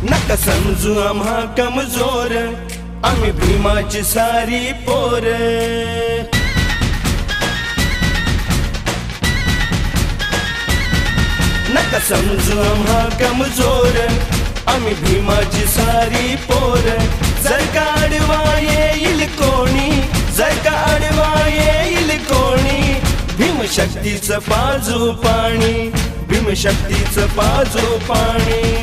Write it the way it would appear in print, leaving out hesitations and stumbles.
नका समजू आम्हा कमजोर, आम्ही भीमाची सारी पोर। नका समजू आम्हा कमजोर, आम्ही भीमाची सारी पोर। जर का आडवा येईल कोणी, जर का आडवा येईल कोणी, भीमशक्तीचं पाजू पाणी, भीमशक्तीचं पाजू पाणी।